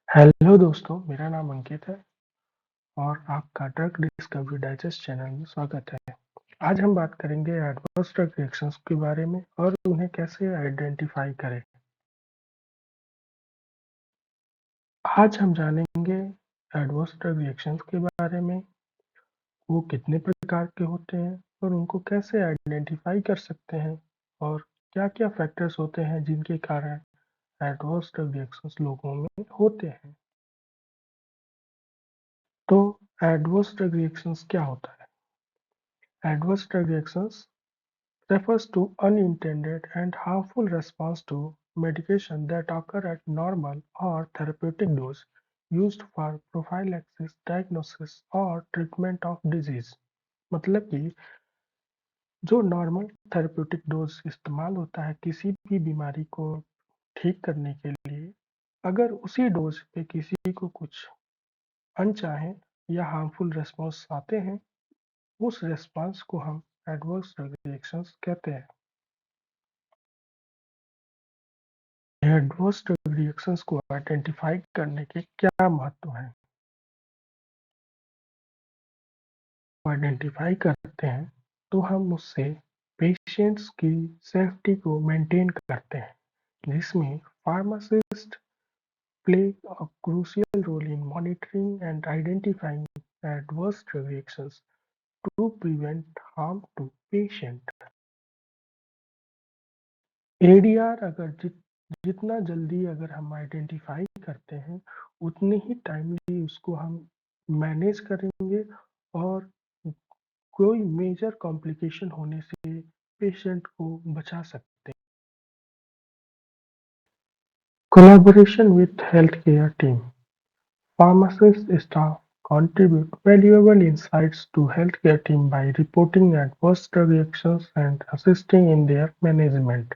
Hello दोस्तों, मेरा नाम अंकित है और आपका ड्रग डिस्कवरी डाइजेस्ट चैनल में स्वागत है। आज हम बात करेंगे एडवर्स ड्रग रिएक्शंस के बारे में और उन्हें कैसे आइडेंटिफाई करें। आज हम जानेंगे एडवर्स ड्रग रिएक्शंस के बारे में, वो कितने प्रकार के होते हैं और उनको कैसे आइडेंटिफाई कर सकते हैं और क्या-क्या फैक्टर्स होते हैं जिनके कारण एडवर्स ड्रग रिएक्शंस लोगों में होते हैं। तो एडवर्स ड्रग रिएक्शंस क्या होता है? Adverse drug reactions refers to unintended and harmful response to medication that occur at normal or therapeutic dose used for prophylaxis, diagnosis or treatment of disease। मतलब कि जो नॉर्मल थेरेप्यूटिक डोज इस्तेमाल होता है किसी भी बीमारी को ठीक करने के लिए, अगर उसी डोज पे किसी को कुछ अनचाहे या हार्मफुल रिस्पॉन्स आते हैं, उस रिस्पॉन्स को हम एडवर्स रिएक्शंस कहते हैं। एडवर्स रिएक्शंस को आइडेंटिफाई करने के क्या महत्व हैं? आइडेंटिफाई करते हैं तो हम उससे पेशेंट्स की सेफ्टी को मेंटेन करते हैं, जिसमें pharmacist play a crucial role in monitoring and identifying adverse reactions to prevent harm to patient. ADR अगर जितना जल्दी अगर हम आइडेंटिफाई करते हैं, उतने ही टाइमली उसको हम मैनेज करेंगे और कोई मेजर कॉम्प्लिकेशन होने से पेशेंट को बचा सकते हैं। Collaboration with healthcare team, pharmacist staff contribute valuable insights to healthcare team by reporting adverse drug reactions and assisting in their management।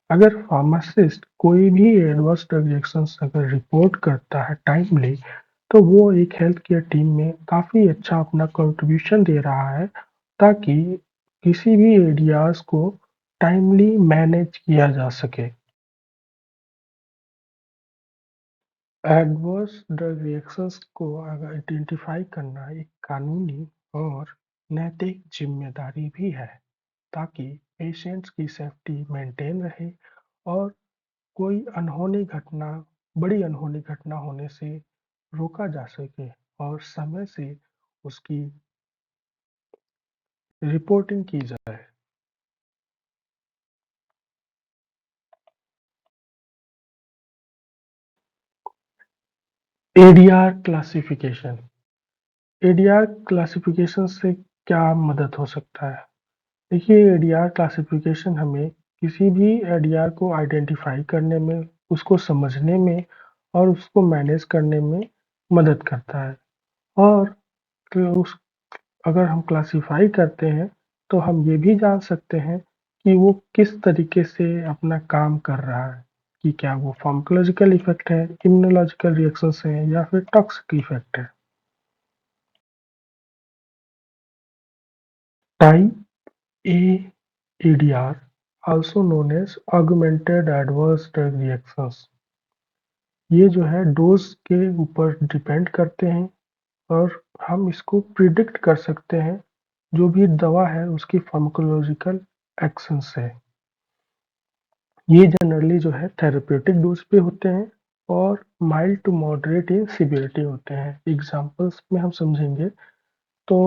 अगर फार्मासिस्ट कोई भी एडवर्स ड्रग रिएक्शंस अगर रिपोर्ट करता है टाइमली, तो वो एक हेल्थ केयर टीम में काफ़ी अच्छा अपना कंट्रीब्यूशन दे रहा है, ताकि किसी भी एरियाज को टाइमली मैनेज किया जा सके। एडवर्स ड्रग रिएक्शंस को आइडेंटिफाई करना एक कानूनी और नैतिक जिम्मेदारी भी है, ताकि पेशेंट्स की सेफ्टी मेंटेन रहे और कोई बड़ी अनहोनी घटना होने से रोका जा सके और समय से उसकी रिपोर्टिंग की जाए। एडीआर क्लासिफिकेशन, एडीआर क्लासिफिकेशन से क्या मदद हो सकता है? देखिए, एडीआर क्लासिफिकेशन हमें किसी भी एडीआर को आइडेंटिफाई करने में, उसको समझने में और उसको मैनेज करने में मदद करता है। और उस अगर हम क्लासिफाई करते हैं, तो हम ये भी जान सकते हैं कि वो किस तरीके से अपना काम कर रहा है, कि क्या वो फार्माकोलॉजिकल इफेक्ट है, इम्यूनोलॉजिकल रिएक्शंस हैं या फिर टॉक्सिक इफेक्ट है। Type A ADR, also known as augmented adverse drug reactions, ये जो है डोज के ऊपर डिपेंड करते हैं और हम इसको प्रिडिक्ट कर सकते हैं जो भी दवा है उसकी फार्माकोलॉजिकल एक्शन से। ये जनरली जो है थेरेप्यूटिक डोज पे होते हैं और mild to moderate in severity होते हैं। एग्जांपल्स में हम समझेंगे तो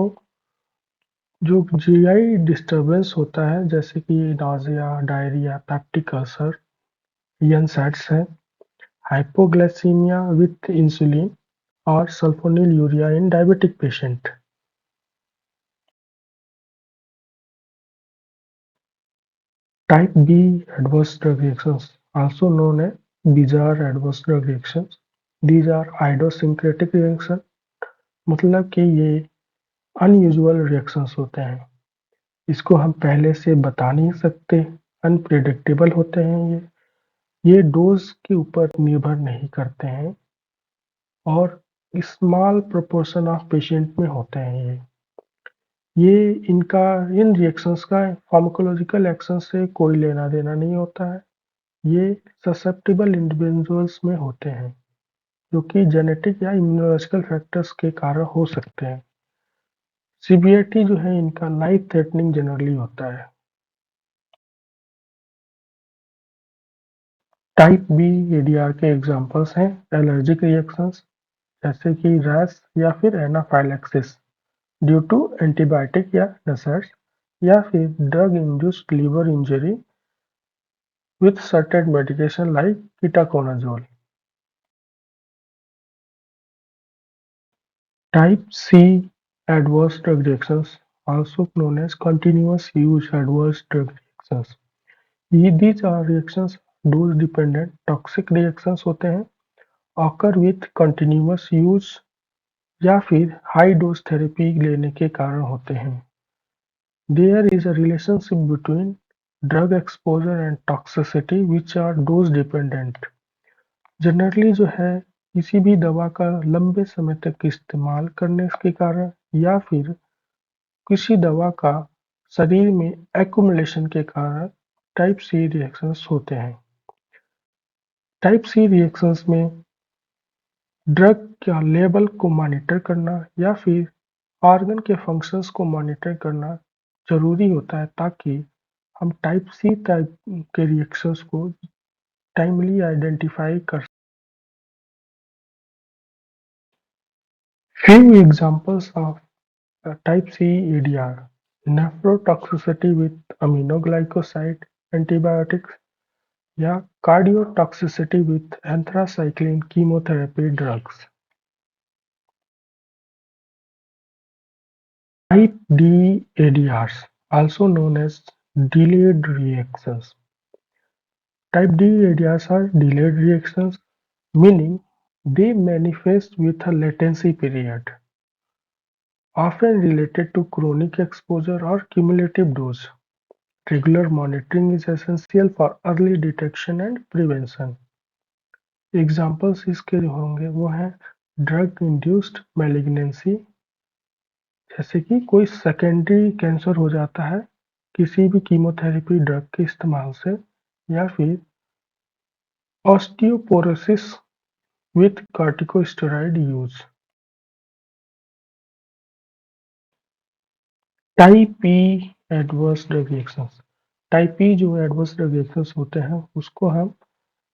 जो जीआई डिस्टर्बेंस होता है, जैसे कि नाज़िया, डायरिया, पेप्टिक अल्सर, ये NSAIDs हैं। हाइपोग्लाइसीमिया विथ इंसुलिन और sulphonylurea in diabetic patient. Type B adverse drug reactions, also known as bizarre adverse drug reactions, these are idiosyncratic reaction, मतलब कि ये अनयूजुअल रिएक्शंस होते हैं, इसको हम पहले से बता नहीं सकते, अनप्रिडिक्टेबल होते हैं। ये डोज के ऊपर निर्भर नहीं करते हैं और स्मॉल प्रोपोर्शन ऑफ पेशेंट में होते हैं। इन रिएक्शंस का फार्माकोलॉजिकल एक्शन से कोई लेना-देना नहीं होता है। ये ससेप्टिबल इंडिविजुअल्स में होते हैं। जो कि जेनेटिक या इम्यूनोलॉजिकल फैक्टर्स के कारण हो सकते हैं। सीवीआरटी जो है इनका लाइफ थ्रेटनिंग जनरली होता है। टाइप बी एडीआर के एग्जांपल्स हैं एलर्जिक रिएक्शंस जैसे कि रैश या फिर एनाफाइलैक्सिस ड्यू टू एंटीबायोटिक या नसर्स या फिर drug induced liver injury with certain medication like ketoconazole. Type C adverse drug reactions also known as continuous use adverse drug reactions. These are reactions dose dependent toxic reactions होते हैं occur with continuous use या फिर high dose therapy लेने के कारण होते हैं। There is a relationship between drug exposure and toxicity which are dose dependent. Generally जो है किसी भी दवा का लंबे समय तक इस्तेमाल करने के कारण या फिर किसी दवा का शरीर में एक्युमुलेशन के कारण टाइप सी रिएक्शंस होते हैं। टाइप सी रिएक्शंस में ड्रग का लेवल को मॉनिटर करना या फिर ऑर्गन के फंक्शंस को मॉनिटर करना जरूरी होता है ताकि हम टाइप सी टाइप के रिएक्शंस को टाइमली आइडेंटिफाई कर। Few examples of type C ADR: nephrotoxicity with aminoglycoside antibiotics या cardiotoxicity with anthracycline chemotherapy drugs. Type D ADRs, also known as delayed reactions. Type D ADRs are delayed reactions, meaning they manifest with a latency period, often related to chronic exposure or cumulative dose. Regular monitoring is essential for early detection and prevention. Examples इसके जो होंगे वो हैं drug induced malignancy जैसे कि कोई secondary cancer हो जाता है किसी भी कीमोथेरेपी ड्रग के इस्तेमाल से या फिर osteoporosis with corticosteroid use. Type E adverse drug reactions. Type ई जो एडवर्स ड्रग रिएक्शंस होते हैं उसको हम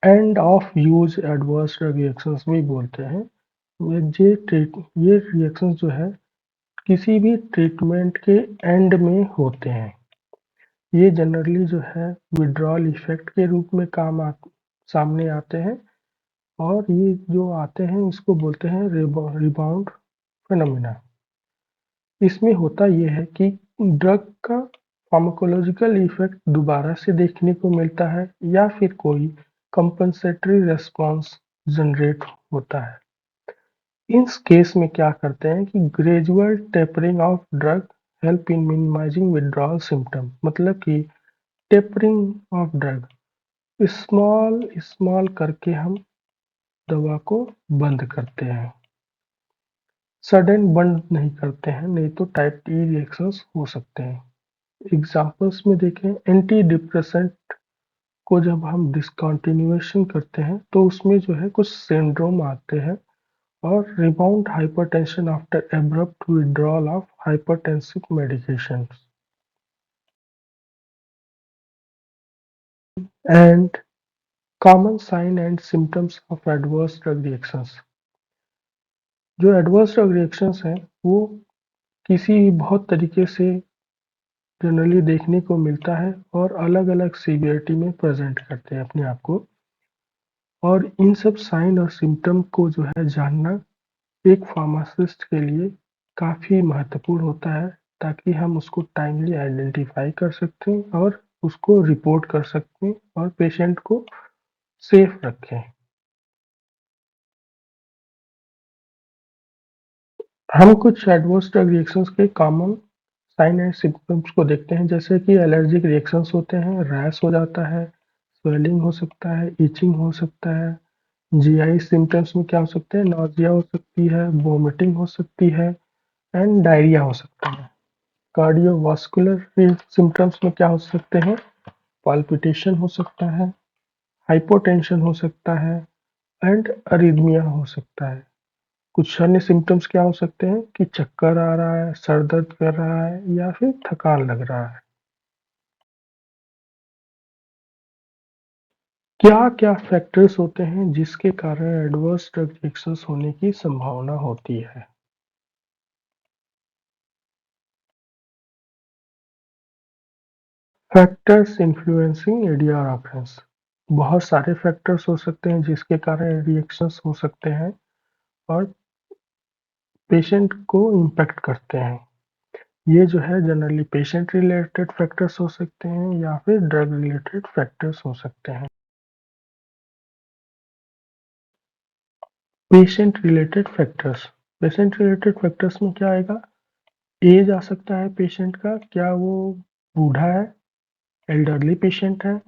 end of use adverse drug reactions भी बोलते हैं। ये रिएक्शंस जो है किसी भी ट्रीटमेंट के एंड में होते हैं। ये जनरली जो है विड्रॉल इफेक्ट के रूप में सामने आते हैं और ये जो आते हैं इसको बोलते हैं रिबाउंड फिनोमिना। इसमें होता ये है कि ड्रग का फार्माकोलॉजिकल इफेक्ट दोबारा से देखने को मिलता है या फिर कोई कंपनसेटरी रेस्पॉन्स जनरेट होता है। इस केस में क्या करते हैं कि gradual tapering off drug help in minimising withdrawal symptom मतलब कि tapering off drug small small करके हम दवा को बंद करते हैं सडन बंद नहीं करते हैं नहीं तो टाइप टी रिएक्शंस हो सकते हैं। एग्जांपल्स में देखें एंटी डिप्रेसेंट को जब हम डिसकंटिन्यूएशन करते हैं तो उसमें जो है कुछ सिंड्रोम आते हैं और rebound hypertension after abrupt withdrawal of hypertensive medications and common sign and symptoms of adverse drug reactions। जो एडवर्स ड्रग रिएक्शंस हैं वो किसी भी बहुत तरीके से जनरली देखने को मिलता है और अलग-अलग सीवियरिटी में प्रेजेंट करते हैं अपने आप को और इन सब साइन और सिम्टम को जो है जानना एक फार्मासिस्ट के लिए काफ़ी महत्वपूर्ण होता है ताकि हम उसको टाइमली आइडेंटिफाई कर सकते हैं और उसको रिपोर्ट कर सकते हैं और पेशेंट को सेफ रखें। हम कुछ एडवर्स ड्रग रिएक्शंस के कॉमन साइन एंड सिम्टम्स को देखते हैं जैसे कि एलर्जिक रिएक्शंस होते हैं रैश हो जाता है स्वेलिंग हो सकता है इचिंग हो सकता है जीआई सिम्टम्स में क्या हो सकते हैं नॉजिया हो सकती है वोमिटिंग हो सकती है एंड डायरिया हो सकता है। कार्डियोवास्कुलर सिम्टम्स में क्या हो सकते हैं पाल्पिटेशन हो सकता है हाइपोटेंशन हो सकता है एंड अरिदमिया हो सकता है। कुछ अन्य सिम्पटम्स क्या हो सकते हैं कि चक्कर आ रहा है, सर दर्द कर रहा है या फिर थकान लग रहा है। क्या-क्या फैक्टर्स होते हैं जिसके कारण एडवर्स ड्रग रिएक्शंस होने की संभावना होती है? Factors influencing ADR occurrence. बहुत सारे फैक्टर्स हो सकते हैं जिसके कारण रिएक्शंस हो सकते हैं और पेशेंट को इम्पैक्ट करते हैं। ये जो है जनरली पेशेंट रिलेटेड फैक्टर्स हो सकते हैं या फिर ड्रग रिलेटेड फैक्टर्स हो सकते हैं। पेशेंट रिलेटेड फैक्टर्स में क्या आएगा? एज आ सकता है पेशेंट का, क्या वो बूढ़ा है, एल्डरली पेशेंट है।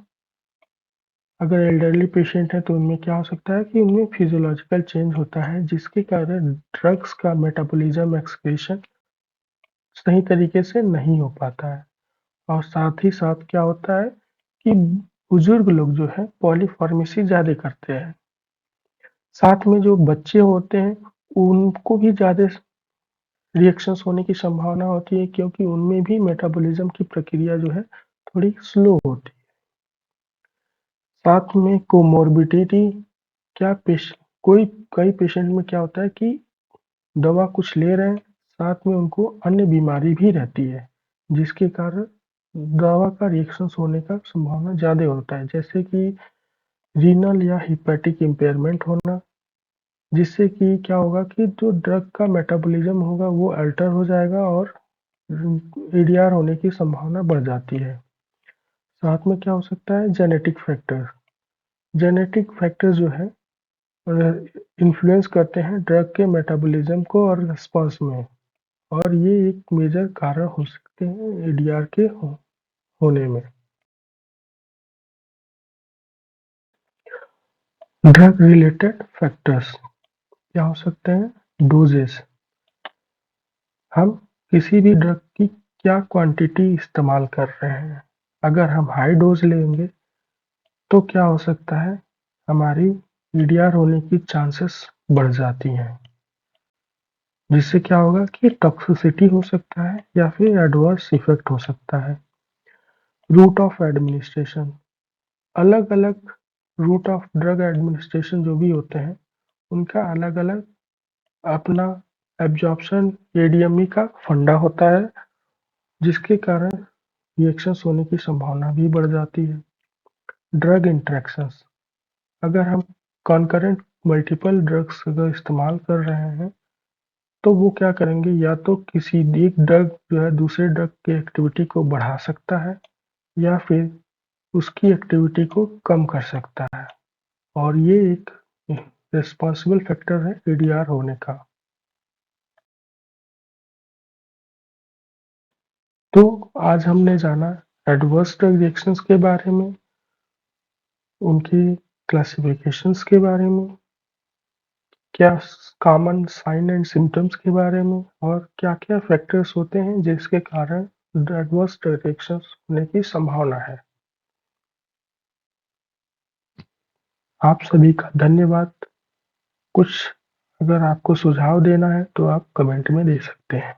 अगर एल्डरली पेशेंट है तो उनमें क्या हो सकता है कि उनमें फिजियोलॉजिकल चेंज होता है जिसके कारण ड्रग्स का मेटाबॉलिज्म एक्सक्रीशन सही तरीके से नहीं हो पाता है। और साथ ही साथ क्या होता है कि बुजुर्ग लोग जो है पॉलीफार्मेसी ज़्यादा करते हैं। साथ में जो बच्चे होते हैं उनको भी ज़्यादा रिएक्शंस होने की संभावना होती है क्योंकि उनमें भी मेटाबॉलिज्म की प्रक्रिया जो है थोड़ी स्लो होती है। साथ में कोमॉर्बिडिटी, क्या पेश कोई कई पेशेंट में क्या होता है कि दवा कुछ ले रहे हैं, साथ में उनको अन्य बीमारी भी रहती है, जिसके कारण दवा का रिएक्शंस होने का संभावना ज़्यादा होता है, जैसे कि रीनल या हेपेटिक इम्पेयरमेंट होना, जिससे कि क्या होगा कि जो ड्रग का मेटाबॉलिज्म होगा वो अल्टर हो जाएगा और एडीआर होने की संभावना बढ़ जाती है। साथ में क्या हो सकता है जेनेटिक फैक्टर जो है इन्फ्लुएंस करते हैं ड्रग के मेटाबॉलिज्म को और रिस्पॉन्स में, और ये एक मेजर कारण हो सकते हैं एडीआर के होने में। ड्रग रिलेटेड फैक्टर्स क्या हो सकते हैं? डोजेस, हम किसी भी ड्रग की क्या क्वांटिटी इस्तेमाल कर रहे हैं। अगर हम हाई डोज लेंगे तो क्या हो सकता है, हमारी ईडीआर होने की चांसेस बढ़ जाती हैं, जिससे क्या होगा कि टॉक्सिसिटी हो सकता है या फिर एडवर्स इफेक्ट हो सकता है। रूट ऑफ एडमिनिस्ट्रेशन, अलग अलग रूट ऑफ ड्रग एडमिनिस्ट्रेशन जो भी होते हैं उनका अलग अलग अपना एब्जॉर्प्शन एडीएमई का फंडा होता है, जिसके कारण रिएक्शंस होने की संभावना भी बढ़ जाती है। ड्रग इंटरेक्शंस, अगर हम कॉन्करेंट मल्टीपल ड्रग्स अगर इस्तेमाल कर रहे हैं तो वो क्या करेंगे, या तो किसी एक ड्रग जो है दूसरे ड्रग की एक्टिविटी को बढ़ा सकता है या फिर उसकी एक्टिविटी को कम कर सकता है, और ये एक रिस्पॉन्सिबल फैक्टर है एडीआर होने का। तो आज हमने जाना एडवर्स ड्रग रिएक्शंस के बारे में, उनकी क्लासिफिकेशंस के बारे में, क्या कॉमन साइन एंड सिम्टम्स के बारे में, और क्या-क्या फैक्टर्स होते हैं जिसके कारण एडवर्स ड्रग रिएक्शंस होने की संभावना है। आप सभी का धन्यवाद। कुछ अगर आपको सुझाव देना है तो आप कमेंट में दे सकते हैं।